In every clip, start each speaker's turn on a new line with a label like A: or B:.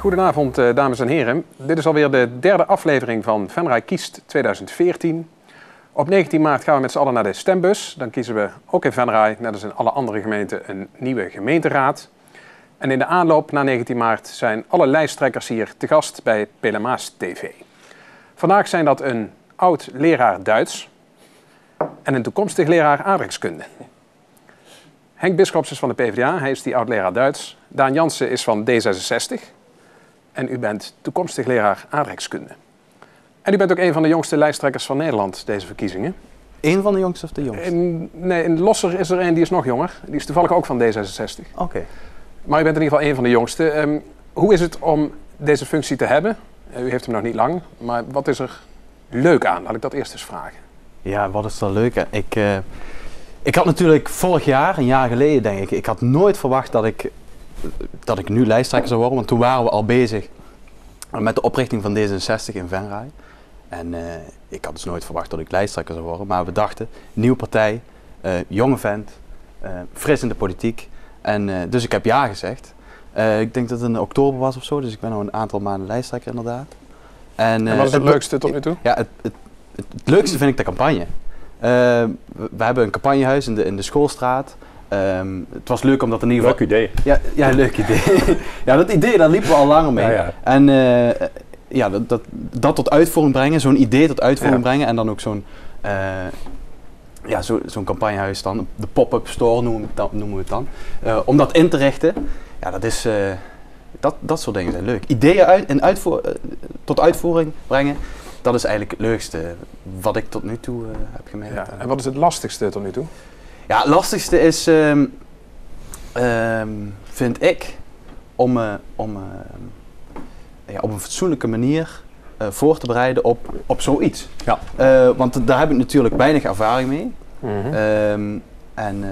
A: Goedenavond, dames en heren. Dit is alweer de derde aflevering van Venray Kiest 2014. Op 19 maart gaan we met z'n allen naar de stembus. Dan kiezen we ook in Venray, net als in alle andere gemeenten, een nieuwe gemeenteraad. En in de aanloop naar 19 maart zijn alle lijsttrekkers hier te gast bij Pelemaas TV. Vandaag zijn dat een oud leraar Duits en een toekomstig leraar aardrijkskunde. Henk Bisschops is van de PvdA, hij is die oud leraar Duits. Daan Jansen is van D66 en u bent toekomstig leraar aardrijkskunde. En u bent ook een van de jongste lijsttrekkers van Nederland deze verkiezingen.
B: Eén van de jongste of de jongste?
A: In Losser is er een die is nog jonger. Die is toevallig ook van D66.
B: Oké.
A: Maar u bent in ieder geval een van de jongste. Hoe is het om deze functie te hebben? U heeft hem nog niet lang, maar wat is er leuk aan? Laat ik dat eerst eens vragen.
B: Ja, wat is er leuk aan? Ik had natuurlijk vorig jaar, een jaar geleden denk ik had nooit verwacht dat ik nu lijsttrekker zou worden. Want toen waren we al bezig met de oprichting van D66 in Venray. En ik had dus nooit verwacht dat ik lijsttrekker zou worden. Maar we dachten, nieuwe partij, jonge vent, fris in de politiek. En dus ik heb ja gezegd. Ik denk dat het in oktober was of zo, dus ik ben al een aantal maanden lijsttrekker inderdaad. En
A: wat is het leukste tot nu toe?
B: Ja, het leukste vind ik de campagne. We hebben een campagnehuis in de schoolstraat. Het was leuk omdat in ieder geval...
C: Leuk idee.
B: Ja, leuk idee. Ja, dat idee, daar liepen we al langer mee.
C: Ja.
B: En dat tot uitvoering brengen, zo'n idee tot uitvoering brengen en dan ook zo'n campagnehuis dan, de pop-up store noemen we het dan. Om dat in te richten, ja, dat is... Dat soort dingen zijn leuk. Ideeën tot uitvoering brengen, dat is eigenlijk het leukste wat ik tot nu toe heb gemerkt.
A: Ja, en wat is het lastigste tot nu toe?
B: Ja, het lastigste is, vind ik, om op een fatsoenlijke manier voor te bereiden op zoiets.
C: Ja.
B: Want daar heb ik natuurlijk weinig ervaring mee.
A: Mm-hmm.
B: En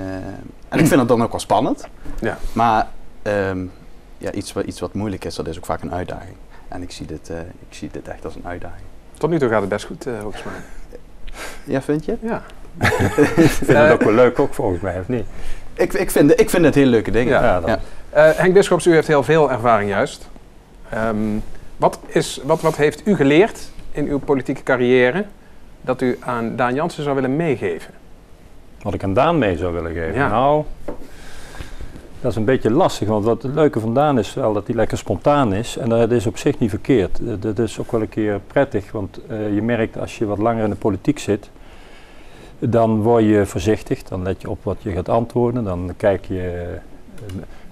B: ik vind het dan ook wel spannend.
A: Ja.
B: Maar iets wat moeilijk is, dat is ook vaak een uitdaging. En ik zie dit echt als een uitdaging.
A: Tot nu toe gaat het best goed, volgens mij.
B: Ja, vind je?
A: Ja.
C: Ik vind het ook wel leuk, ook volgens mij, of niet?
B: Ik vind het heel leuke dingen.
A: Ja. Henk Bisschops, u heeft heel veel ervaring juist. Wat heeft u geleerd in uw politieke carrière dat u aan Daan Jansen zou willen meegeven?
C: Wat ik aan Daan mee zou willen geven?
A: Ja.
C: Nou, dat is een beetje lastig, want wat het leuke van Daan is wel dat hij lekker spontaan is. En dat is op zich niet verkeerd. Dat is ook wel een keer prettig, want je merkt als je wat langer in de politiek zit, dan word je voorzichtig, dan let je op wat je gaat antwoorden, dan kijk je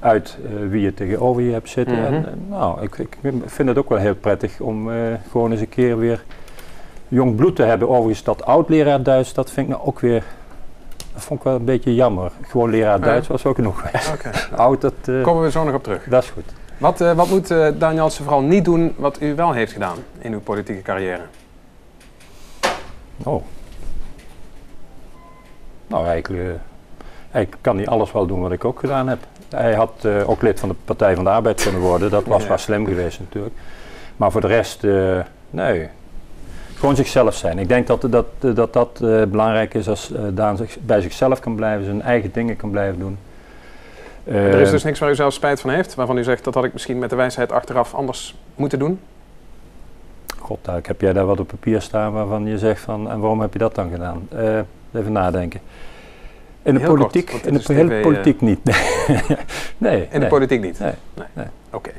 C: uit wie je tegenover je hebt zitten.
A: Mm-hmm.
C: Ik vind het ook wel heel prettig om gewoon eens een keer weer jong bloed te hebben. Overigens dat oud-leraar Duits, dat vind ik nou ook weer, dat vond ik wel een beetje jammer. Gewoon leraar Duits was ook genoeg geweest.
A: Okay.
C: Oud, dat...
A: Komen we zo nog op terug.
C: Dat is goed.
A: Wat moet Daan Jansen vooral niet doen wat u wel heeft gedaan in uw politieke carrière?
C: Oh. Nou, eigenlijk kan hij alles wel doen wat ik ook gedaan heb. Hij had ook lid van de Partij van de Arbeid kunnen worden. Dat was wel slim geweest natuurlijk. Maar voor de rest, nee. Gewoon zichzelf zijn. Ik denk dat belangrijk is als Daan bij zichzelf kan blijven, zijn eigen dingen kan blijven doen.
A: Er is dus niks waar u zelf spijt van heeft, waarvan u zegt dat had ik misschien met de wijsheid achteraf anders moeten doen?
B: God,
C: Heb jij daar wat op papier staan waarvan je zegt van, en waarom heb je dat dan gedaan? Even nadenken. In de politiek, politiek niet. Nee.
A: In de politiek niet?
C: Nee.
A: Oké.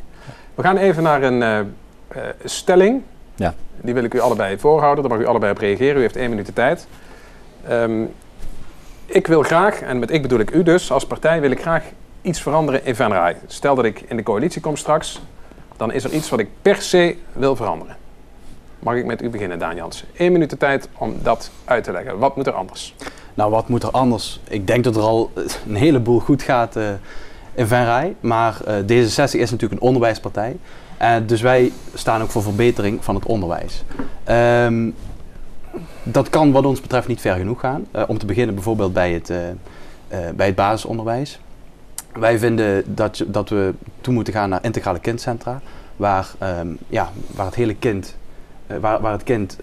A: We gaan even naar een stelling.
C: Ja.
A: Die wil ik u allebei voorhouden, daar mag u allebei op reageren. U heeft 1 minuut de tijd. Ik wil graag, en met ik bedoel ik u dus, als partij wil ik graag iets veranderen in Venray. Stel dat ik in de coalitie kom straks, dan is er iets wat ik per se wil veranderen. Mag ik met u beginnen, Daan Jansen? 1 minuut de tijd om dat uit te leggen. Wat moet er anders?
B: Nou, wat moet er anders? Ik denk dat er al een heleboel goed gaat in Venray. Maar D66 is natuurlijk een onderwijspartij. Dus wij staan ook voor verbetering van het onderwijs. Dat kan wat ons betreft niet ver genoeg gaan. Om te beginnen bijvoorbeeld bij het basisonderwijs. Wij vinden dat we toe moeten gaan naar integrale kindcentra. Waar het hele kind, waar het kind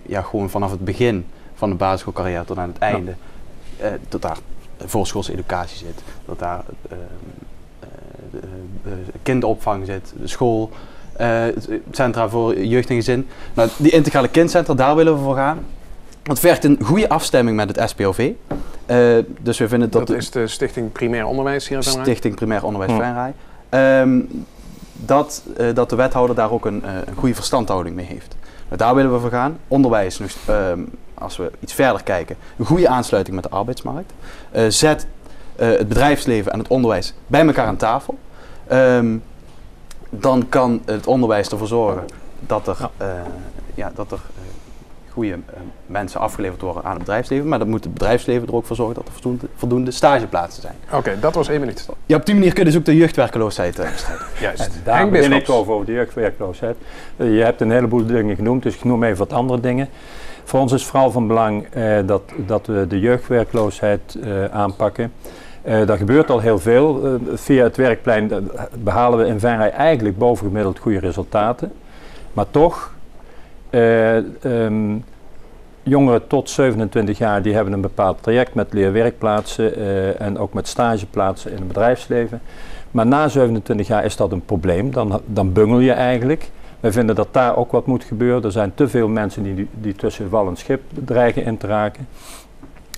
B: gewoon vanaf het begin van de basisschoolcarrière tot aan het einde, dat daar voorschoolse educatie zit. Dat daar kinderopvang zit, de school, centra voor jeugd en gezin. Nou, die integrale kindcentra, daar willen we voor gaan. Het vergt een goede afstemming met het SPOV. Dus we vinden dat
A: is de Stichting Primair Onderwijs hier in Venray?
B: Stichting Primair Onderwijs Venray. Dat de wethouder daar ook een goede verstandhouding mee heeft. Nou, daar willen we voor gaan. Onderwijs, als we iets verder kijken, een goede aansluiting met de arbeidsmarkt. Zet het bedrijfsleven en het onderwijs bij elkaar aan tafel. Dan kan het onderwijs ervoor zorgen dat er goede mensen afgeleverd worden aan het bedrijfsleven. Maar dan moet het bedrijfsleven er ook voor zorgen dat er voldoende stageplaatsen zijn.
A: Oké, dat was 1 minuut.
B: Ja, op die manier kun je dus ook de jeugdwerkeloosheid bestrijden.
A: Juist.
C: En daar begin ik over de jeugdwerkloosheid. Je hebt een heleboel dingen genoemd, dus ik noem even wat andere dingen. Voor ons is vooral van belang dat we de jeugdwerkloosheid aanpakken. Daar gebeurt al heel veel. Via het werkplein behalen we in Venray eigenlijk bovengemiddeld goede resultaten. Maar toch, jongeren tot 27 jaar die hebben een bepaald traject met leerwerkplaatsen en ook met stageplaatsen in het bedrijfsleven. Maar na 27 jaar is dat een probleem, dan bungel je eigenlijk. Wij vinden dat daar ook wat moet gebeuren. Er zijn te veel mensen die tussen wal en schip dreigen in te raken.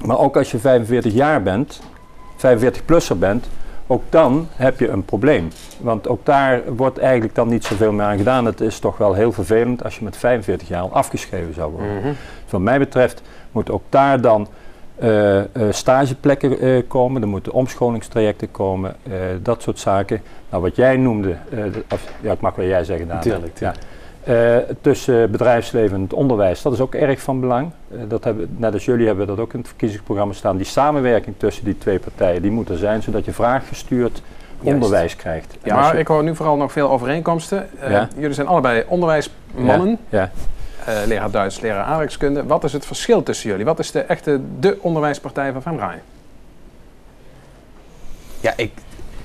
C: Maar ook als je 45 jaar bent, 45-plusser bent, ook dan heb je een probleem. Want ook daar wordt eigenlijk dan niet zoveel meer aan gedaan. Het is toch wel heel vervelend als je met 45 jaar al afgeschreven zou worden. Dus wat mij betreft moet ook daar dan stageplekken komen, er moeten omscholingstrajecten komen, dat soort zaken. Nou, wat jij noemde, ik mag wel jij zeggen, Daan.
B: Natuurlijk.
C: Ja. Tussen bedrijfsleven en het onderwijs, dat is ook erg van belang. Net als jullie hebben we dat ook in het verkiezingsprogramma staan. Die samenwerking tussen die twee partijen, die moet er zijn, zodat je vraaggestuurd onderwijs krijgt.
A: Ja, maar ik hoor nu vooral nog veel overeenkomsten. Jullie zijn allebei onderwijsmannen.
C: Ja.
A: Leraar Duits, leraar aardrijkskunde. Wat is het verschil tussen jullie? Wat is de onderwijspartij van Venray?
B: Ja,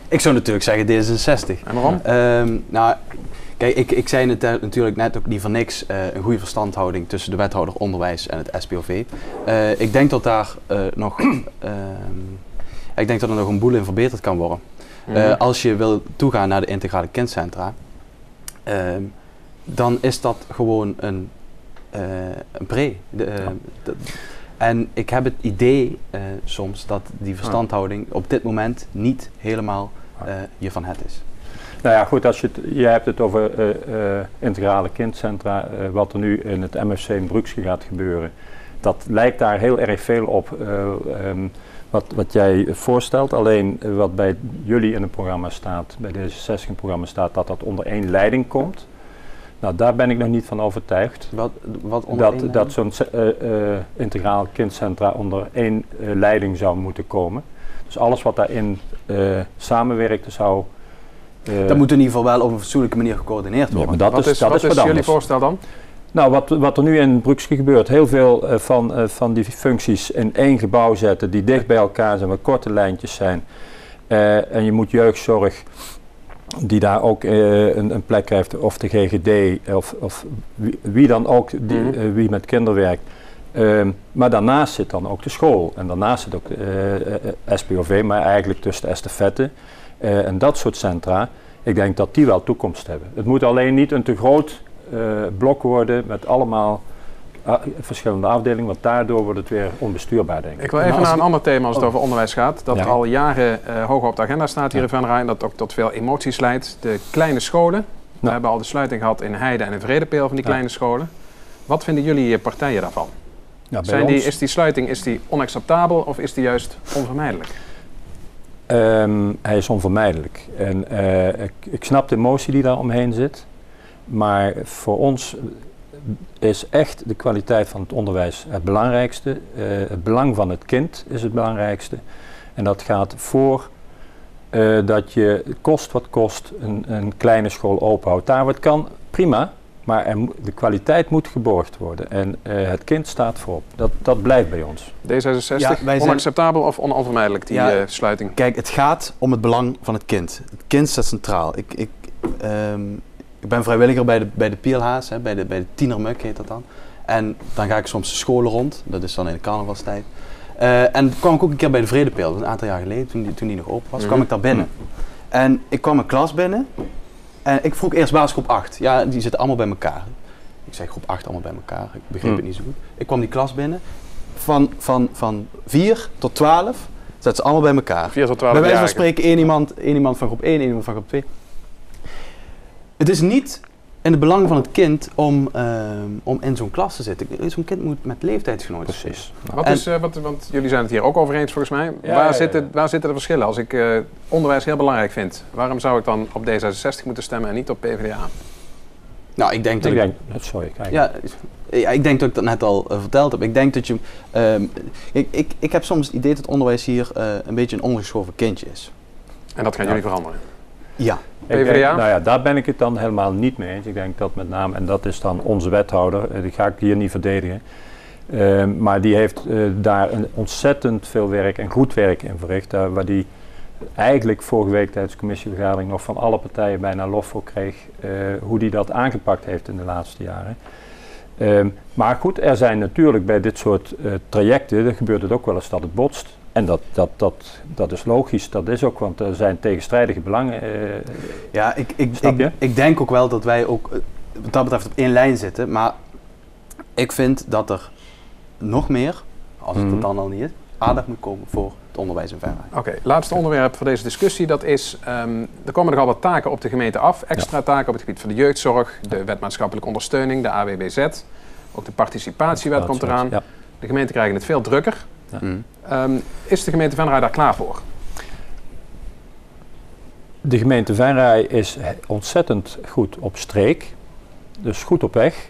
B: ik zou natuurlijk zeggen D66.
A: En waarom?
B: Nou, kijk, ik zei het natuurlijk net ook niet voor niks. Een goede verstandhouding tussen de wethouder onderwijs en het SPOV. Ik denk dat daar nog een boel in verbeterd kan worden. Als je wil toegaan naar de integrale kindcentra, dan is dat gewoon een pre. En ik heb het idee soms dat die verstandhouding op dit moment niet helemaal je van het is.
C: Nou ja, goed, jij hebt het over integrale kindcentra, wat er nu in het MFC in Bruksge gaat gebeuren. Dat lijkt daar heel erg veel op wat jij voorstelt. Alleen wat bij jullie in het programma staat, bij D66 in het programma staat, dat onder één leiding komt. Nou, daar ben ik nog niet van overtuigd.
B: Wat onder
C: dat zo'n integraal kindcentra onder één leiding zou moeten komen. Dus alles wat daarin samenwerkt zou...
B: dat moet in ieder geval wel op een fatsoenlijke manier gecoördineerd worden.
A: Ja, maar wat is jullie voorstel dan?
C: Nou, wat er nu in Bruksge gebeurt, heel veel van die functies in één gebouw zetten die dicht bij elkaar zijn, waar korte lijntjes zijn. En je moet jeugdzorg, die daar ook een plek krijgt, of de GGD, of wie dan ook, wie met kinderen werkt. Maar daarnaast zit dan ook de school en daarnaast zit ook SPOV, maar eigenlijk tussen de estafette en dat soort centra. Ik denk dat die wel toekomst hebben. Het moet alleen niet een te groot blok worden met allemaal verschillende afdelingen, want daardoor wordt het weer onbestuurbaar, denk ik.
A: Ik wil even naar een ander thema als het over onderwijs gaat, dat al jaren hoog op de agenda staat hier in Venray en dat ook tot veel emoties leidt. De kleine scholen. We hebben al de sluiting gehad in Heide en in Vredepeel van die kleine scholen. Wat vinden jullie partijen daarvan?
C: Ja,
A: is die sluiting onacceptabel of is die juist onvermijdelijk?
C: Hij is onvermijdelijk. En ik snap de emotie die daar omheen zit. Maar voor ons is echt de kwaliteit van het onderwijs het belangrijkste. Het belang van het kind is het belangrijkste. En dat gaat voor dat je kost wat kost een kleine school openhoudt. Daar wat kan, prima. Maar de kwaliteit moet geborgd worden. En het kind staat voorop. Dat blijft bij ons.
A: D66, onacceptabel of onvermijdelijk, die sluiting?
B: Kijk, het gaat om het belang van het kind. Het kind staat centraal. Ik ben vrijwilliger bij de PLH's, bij de tienermuk heet dat dan. En dan ga ik soms de scholen rond. Dat is dan in de carnavalstijd. En kwam ik ook een keer bij de Vredepeel, een aantal jaar geleden, toen die nog open was, kwam ik daar binnen. En ik kwam een klas binnen en ik vroeg eerst waar is groep 8? Ja, die zitten allemaal bij elkaar. Ik zei groep 8 allemaal bij elkaar, ik begreep het niet zo goed. Ik kwam die klas binnen, van 4 tot 12 zaten ze allemaal bij elkaar.
A: 4 tot 12
B: bij wijze van
A: jarigen.
B: spreken één iemand van groep 1, één iemand van groep 2. Het is niet in het belang van het kind om in zo'n klas te zitten. Zo'n kind moet met leeftijdsgenoten
C: Precies.
A: Want jullie zijn het hier ook over eens volgens mij.
C: Ja,
A: waar zitten de verschillen? Als ik onderwijs heel belangrijk vind, waarom zou ik dan op D66 moeten stemmen en niet op PvdA?
B: Nou, ik denk dat ik denk dat ik dat net al verteld heb. Ik denk dat je... ik heb soms het idee dat het onderwijs hier een beetje een ondergeschoven kindje is.
A: En dat gaan jullie veranderen?
B: Ja.
A: PvdA?
C: Nou ja, daar ben ik het dan helemaal niet mee eens. Ik denk dat met name, en dat is dan onze wethouder, die ga ik hier niet verdedigen. Maar die heeft daar een ontzettend veel werk en goed werk in verricht. Waar die eigenlijk vorige week tijdens de commissievergadering nog van alle partijen bijna lof voor kreeg. Hoe die dat aangepakt heeft in de laatste jaren. Maar goed, er zijn natuurlijk bij dit soort trajecten, er gebeurt het ook wel eens dat het botst. En dat is logisch, dat is ook, want er zijn tegenstrijdige belangen.
B: Ja, ik denk ook wel dat wij ook wat dat betreft op één lijn zitten. Maar ik vind dat er nog meer, als het dan al niet is, aandacht moet komen voor het onderwijs in Venray.
A: Oké, laatste onderwerp voor deze discussie, dat is, er komen nogal wat taken op de gemeente af. Extra taken op het gebied van de jeugdzorg, de wet maatschappelijke ondersteuning, de AWBZ. Ook de participatiewet komt eraan. Ja. De gemeenten krijgen het veel drukker. Ja. Is de gemeente Venray daar klaar voor?
C: De gemeente Venray is ontzettend goed op streek, dus goed op weg.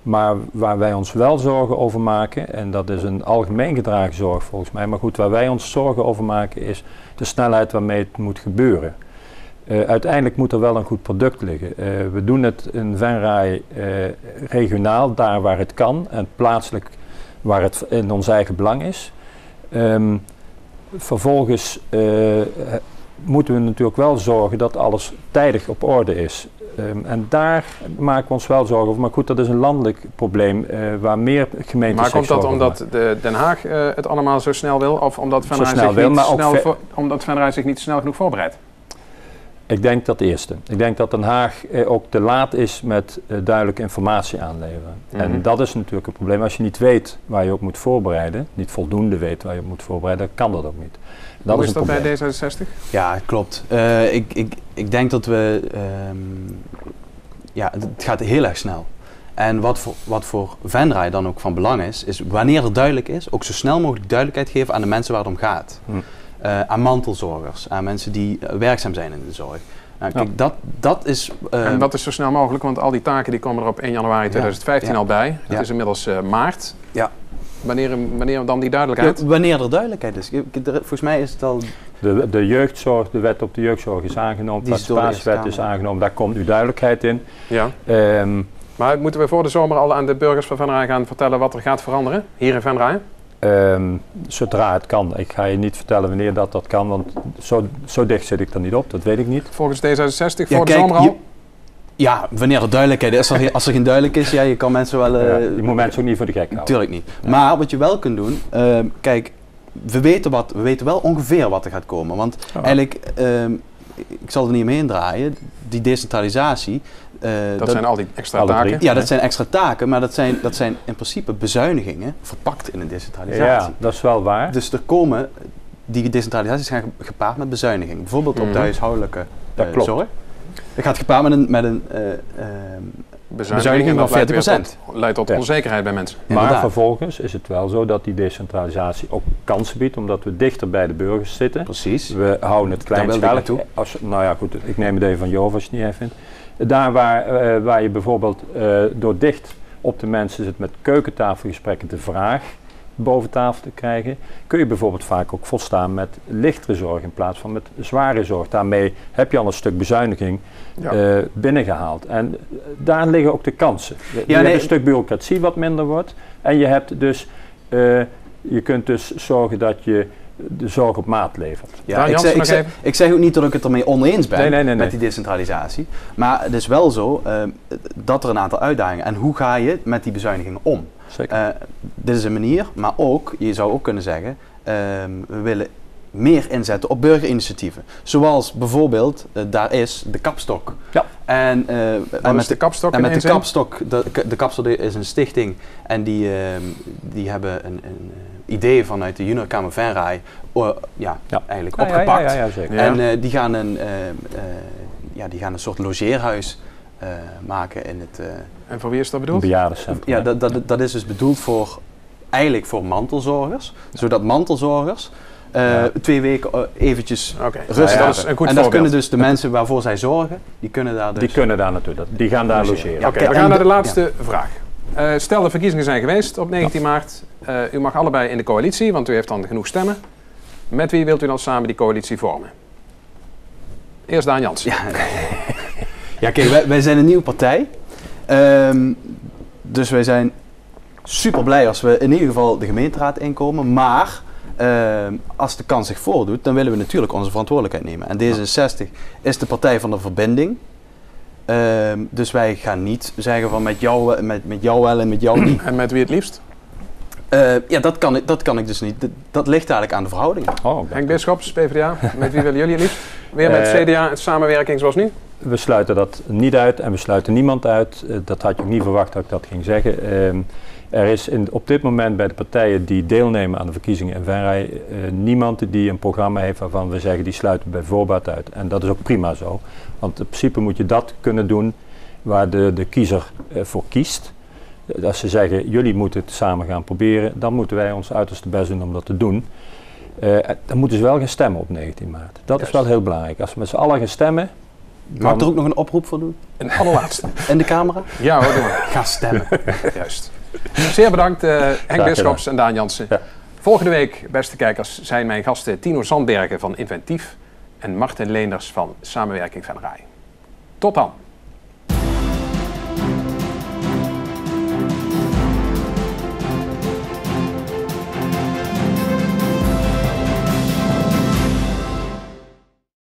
C: Maar waar wij ons wel zorgen over maken, en dat is een algemeen gedragen zorg volgens mij, maar goed, waar wij ons zorgen over maken is de snelheid waarmee het moet gebeuren. Uiteindelijk moet er wel een goed product liggen. We doen het in Venray regionaal, daar waar het kan, en plaatselijk waar het in ons eigen belang is. Vervolgens moeten we natuurlijk wel zorgen dat alles tijdig op orde is. En daar maken we ons wel zorgen over. Maar goed, dat is een landelijk probleem waar meer gemeenten zich zorgen over.
A: Maar komt dat omdat Den Haag het allemaal zo snel wil? Of omdat Venray zich niet snel genoeg voorbereidt?
C: Ik denk dat eerste. Ik denk dat Den Haag ook te laat is met duidelijke informatie aanleveren. En dat is natuurlijk een probleem. Als je niet weet waar je op moet voorbereiden, niet voldoende weet waar je op moet voorbereiden, dan kan dat ook niet.
A: Hoe is dat bij D66?
B: Ja, klopt. Ik denk dat we... het gaat heel erg snel. En wat voor Venray dan ook van belang is wanneer het duidelijk is, ook zo snel mogelijk duidelijkheid geven aan de mensen waar het om gaat. Aan mantelzorgers, aan mensen die werkzaam zijn in de zorg. Nou, kijk, dat is...
A: en dat is zo snel mogelijk, want al die taken die komen er op 1 januari 2015 al bij. Het is inmiddels maart. Ja. Wanneer dan die duidelijkheid?
B: Ja, wanneer er duidelijkheid is. Volgens mij is het al...
C: De jeugdzorg, de wet op de jeugdzorg is aangenomen, de participatiewet is aangenomen, daar komt nu duidelijkheid in. Ja.
A: Maar moeten we voor de zomer al aan de burgers van Venray gaan vertellen wat er gaat veranderen, hier in Venray?
C: Zodra het kan. Ik ga je niet vertellen wanneer dat kan, want zo dicht zit ik er niet op, dat weet ik niet.
A: Volgens D66 voor de zomer al?
B: Ja, wanneer er duidelijkheid is. Als er geen duidelijk is, je kan mensen wel...
C: je moet mensen ook niet voor de gek houden.
B: Tuurlijk niet. Ja. Maar wat je wel kunt doen, kijk, we weten wel ongeveer wat er gaat komen. Want eigenlijk, ik zal er niet omheen draaien, die decentralisatie...
A: dat zijn al die extra taken?
B: Ja, dat zijn extra taken, maar dat zijn in principe bezuinigingen verpakt in een decentralisatie.
C: Ja, dat is wel waar.
B: Dus er komen, die decentralisaties gaan gepaard met bezuinigingen. Bijvoorbeeld op de huishoudelijke zorg. Dat gaat gepaard met een bezuiniging van 40%.
A: Leidt tot onzekerheid bij mensen.
C: Maar vervolgens is het wel zo dat die decentralisatie ook kansen biedt, omdat we dichter bij de burgers zitten.
B: Precies.
C: We houden het kleinschalig. Nou ja, goed, ik neem het even van Jova als je het niet even vindt. Daar waar je bijvoorbeeld door dicht op de mensen zit met keukentafelgesprekken de vraag boven tafel te krijgen, kun je bijvoorbeeld vaak ook volstaan met lichtere zorg in plaats van met zware zorg. Daarmee heb je al een stuk bezuiniging binnengehaald. En daar liggen ook de kansen. Je hebt een stuk bureaucratie wat minder wordt. En je hebt dus, je kunt dus zorgen dat je de zorg op maat levert.
B: Ja, ik zeg ook niet dat ik het ermee oneens ben met die decentralisatie. Maar het is wel zo dat er een aantal uitdagingen. En hoe ga je met die bezuinigingen om? Dit is een manier, maar ook, je zou ook kunnen zeggen, we willen meer inzetten op burgerinitiatieven. Zoals bijvoorbeeld, daar is de Kapstok.
C: Ja.
B: En
A: met de Kapstok
B: en met de Kapstok, de Kapstok is een stichting en die hebben een idee vanuit de Juniorkamer Venray eigenlijk opgepakt.
C: Ja, zeker.
B: En die gaan een soort logeerhuis maken in het...
A: En voor wie is dat bedoeld?
C: Een bejaardencentrum.
B: Ja, dat is dus bedoeld eigenlijk voor mantelzorgers. Zodat mantelzorgers 2 weken eventjes rust
A: dat is een goed
B: en
A: voorbeeld.
B: dat kunnen dus de mensen waarvoor zij zorgen, die kunnen daar dus...
C: Die kunnen daar naartoe, die gaan daar logeren.
A: Oké, we gaan naar de laatste vraag. Stel de verkiezingen zijn geweest op 19 maart. U mag allebei in de coalitie, want u heeft dan genoeg stemmen. Met wie wilt u dan samen die coalitie vormen? Eerst Daan Jansen.
B: Ja, kijk, wij zijn een nieuwe partij. Dus wij zijn super blij als we in ieder geval de gemeenteraad inkomen. Maar als de kans zich voordoet, dan willen we natuurlijk onze verantwoordelijkheid nemen. En D66 is de partij van de verbinding. Dus wij gaan niet zeggen van met jou wel en met jou niet.
A: En met wie het liefst?
B: Dat kan ik dus niet. Dat ligt eigenlijk aan de verhoudingen.
A: Henk Bisschops, PvdA. Met wie willen jullie het liefst? Weer met CDA, samenwerking zoals nu?
C: We sluiten dat niet uit en we sluiten niemand uit. Dat had je ook niet verwacht dat ik dat ging zeggen. Er is op dit moment bij de partijen die deelnemen aan de verkiezingen in Venray niemand die een programma heeft waarvan we zeggen die sluiten bij voorbaat uit. En dat is ook prima zo. Want in principe moet je dat kunnen doen waar de kiezer voor kiest. Als ze zeggen jullie moeten het samen gaan proberen, dan moeten wij ons uiterste best doen om dat te doen. Dan moeten ze wel gaan stemmen op 19 maart. Dat is wel heel belangrijk. Als we met z'n allen gaan stemmen...
B: Mag ik er ook nog een oproep voor doen?
A: Een allerlaatste.
B: In de camera?
A: Ja hoor, doe maar.
B: Ga stemmen.
A: Juist. Zeer bedankt Henk Bisschops en Daan Jansen. Ja. Volgende week, beste kijkers, zijn mijn gasten Tino Zandbergen van Inventief en Martin Leenders van Samenwerking Venray. Tot dan.